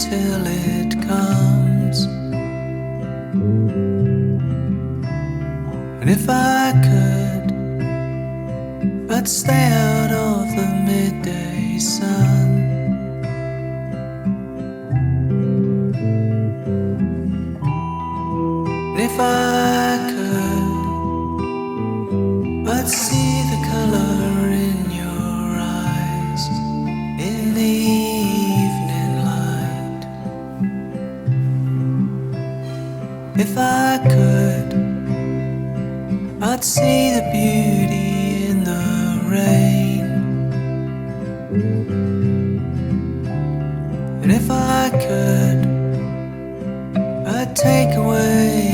till it comes. And if I could but stay out of the midday sun, and if I could but see the color in your eyes in the evening light, if I could but see the beauty in the rain, and if I could but take away